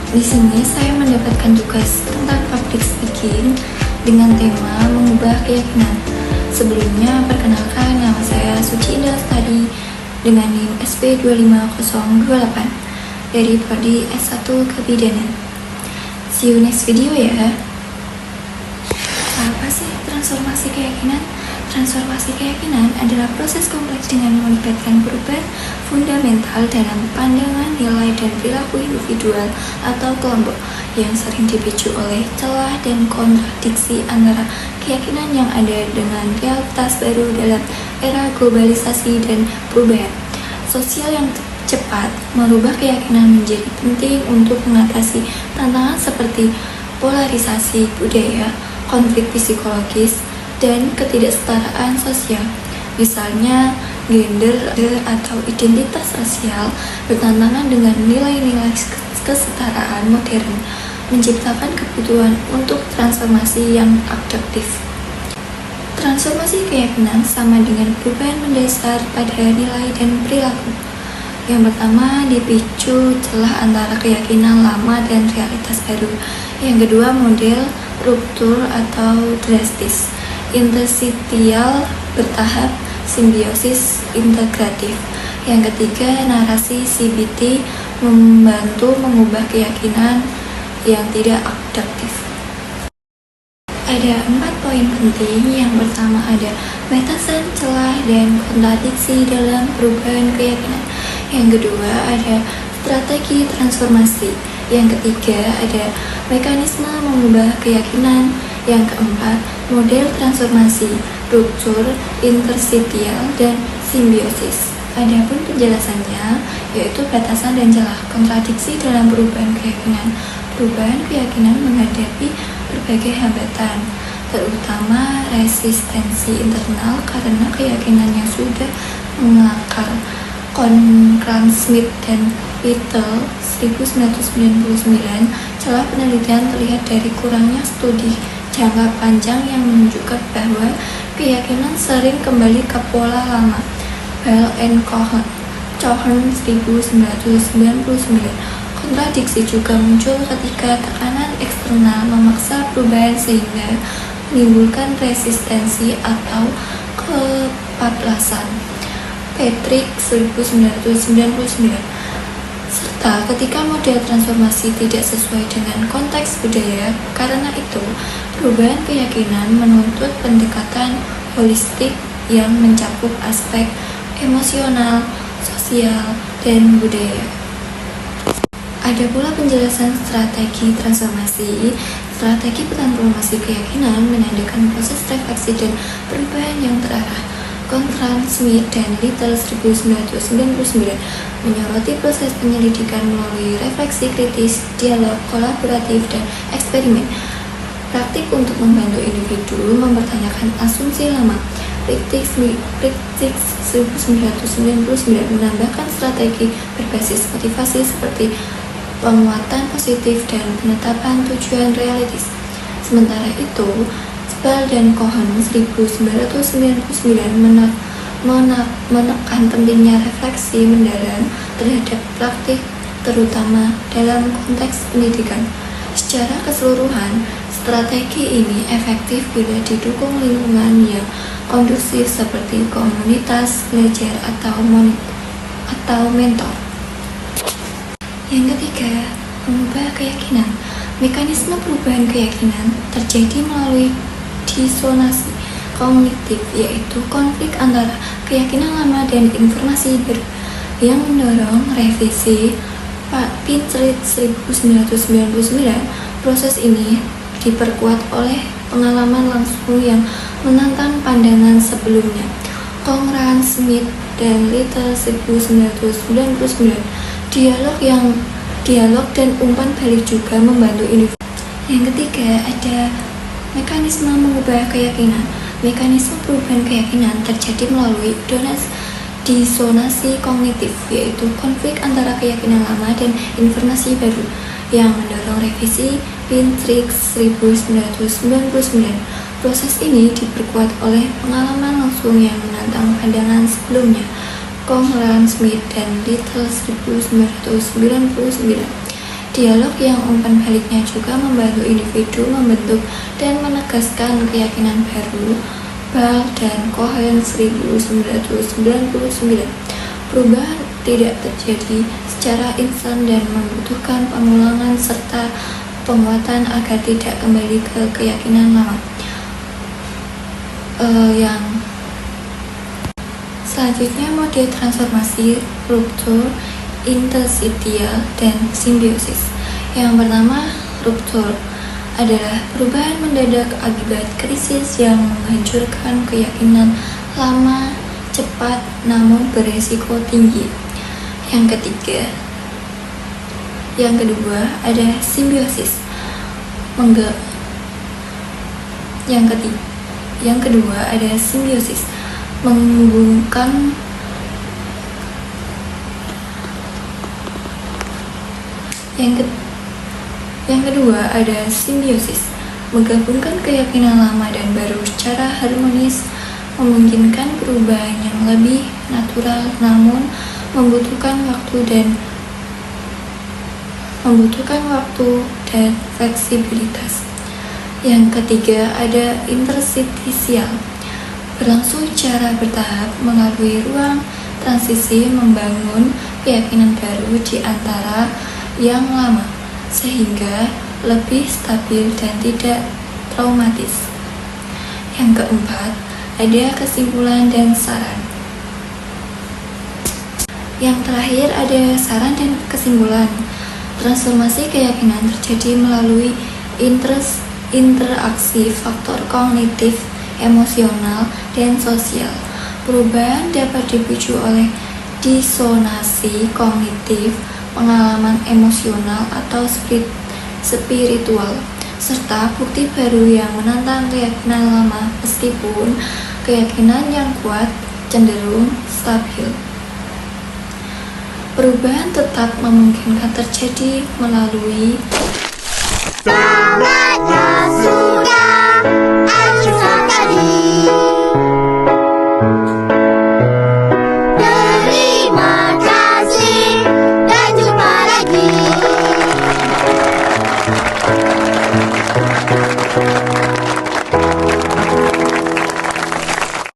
Di sini saya mendapatkan tugas tentang public speaking dengan tema mengubah keyakinan. Sebelumnya, perkenalkan, nama saya Suci Indah Lestari dengan NIM SP25028 dari Prodi S1 Kebidanan. See you next video ya. Apa sih transformasi keyakinan? Transformasi keyakinan adalah proses kompleks dengan melibatkan perubahan fundamental dalam pandangan, nilai, dan perilaku individual atau kelompok yang sering dipicu oleh celah dan kontradiksi antara keyakinan yang ada dengan realitas baru dalam era globalisasi dan perubahan sosial yang cepat. Merubah keyakinan menjadi penting untuk mengatasi tantangan seperti polarisasi budaya, konflik psikologis, dan ketidaksetaraan sosial. Misalnya, gender atau identitas rasial bertentangan dengan nilai-nilai kesetaraan modern, menciptakan kebutuhan untuk transformasi yang adaptif. Transformasi keyakinan sama dengan perubahan mendasar pada nilai dan perilaku. Yang pertama, dipicu celah antara keyakinan lama dan realitas baru. Yang kedua, model ruptur atau drastis. Interstitial, bertahap, simbiosis, integratif. Yang ketiga, narasi CBT membantu mengubah keyakinan yang tidak adaptif. Ada 4 poin penting. Yang pertama ada batasan, celah, dan kontradiksi dalam perubahan keyakinan. Yang kedua ada strategi transformasi. Yang ketiga ada mekanisme mengubah keyakinan. Yang keempat, model transformasi, ruptur, interstitial, dan simbiosis. Adapun penjelasannya yaitu batasan dan celah, kontradiksi dalam perubahan keyakinan. Perubahan keyakinan menghadapi berbagai hambatan, terutama resistensi internal karena keyakinan yang sudah mengakar. Conkran, Smith, dan Little 1999, celah penelitian terlihat dari kurangnya studi jangka panjang yang menunjukkan bahwa keyakinan sering kembali ke pola lama. Bell and Cohen 1999. Kontradiksi juga muncul ketika tekanan eksternal memaksa perubahan sehingga menimbulkan resistensi atau kebablasan. Patrick 1999. Serta ketika model transformasi tidak sesuai dengan konteks budaya. Karena itu, perubahan keyakinan menuntut pendekatan holistik yang mencakup aspek emosional, sosial, dan budaya. Ada pula penjelasan strategi transformasi. Strategi transformasi keyakinan menandakan proses refleksi dan perubahan yang terarah. Conkran, Smith, dan Little 1999 menyoroti proses penyelidikan melalui refleksi kritis, dialog, kolaboratif, dan eksperimen. Praktik untuk membantu individu mempertanyakan asumsi lama. Practice 1999 menambahkan strategi berbasis motivasi seperti penguatan positif dan penetapan tujuan realistis. Sementara itu, Bell dan Cohen 1999 menekan pentingnya refleksi mendalam terhadap praktik, terutama dalam konteks pendidikan. Secara keseluruhan, strategi ini efektif bila didukung lingkungan yang kondusif seperti komunitas belajar atau mentor. Yang ketiga, mengubah keyakinan. Mekanisme perubahan keyakinan terjadi melalui disonansi kognitif, yaitu konflik antara keyakinan lama dan informasi baru yang mendorong revisi. Pinterest 1999. Proses ini diperkuat oleh pengalaman langsung yang menantang pandangan sebelumnya. Conkran, Smith, dan Little 1999. Dialog dan umpan balik juga membantu individu. Yang ketiga ada mekanisme mengubah keyakinan. Mekanisme perubahan keyakinan terjadi melalui disonansi kognitif, yaitu konflik antara keyakinan lama dan informasi baru yang mendorong revisi. Pinterest 1999. Proses ini diperkuat oleh pengalaman langsung yang menantang pandangan sebelumnya. Conkran, Smith, dan Little 1999. Dialog yang umpan baliknya juga membantu individu membentuk dan menegaskan keyakinan baru. Ball dan Cohen 1999. Perubahan tidak terjadi secara instan dan membutuhkan pengulangan serta penguatan agar tidak kembali ke keyakinan lama. Yang selanjutnya mode transformasi, ruptur, interstitial, dan simbiosis. Yang pertama, ruptur adalah perubahan mendadak akibat krisis yang menghancurkan keyakinan lama cepat namun beresiko tinggi. Yang kedua ada simbiosis. Yang kedua ada simbiosis, menghubungkan Yang kedua ada simbiosis, menggabungkan keyakinan lama dan baru secara harmonis, memungkinkan perubahan yang lebih natural namun membutuhkan waktu dan fleksibilitas. Yang ketiga ada interstitial, berlangsung secara bertahap melalui ruang transisi, membangun keyakinan baru di antara yang lama sehingga lebih stabil dan tidak traumatis. Yang keempat ada kesimpulan dan saran. Yang terakhir ada saran dan kesimpulan. Transformasi keyakinan terjadi melalui interaksi faktor kognitif, emosional, dan sosial. Perubahan dapat dipicu oleh disonansi kognitif, pengalaman emosional atau spiritual, serta bukti baru yang menantang keyakinan lama meskipun keyakinan yang kuat cenderung stabil. Perubahan tetap memungkinkan terjadi melalui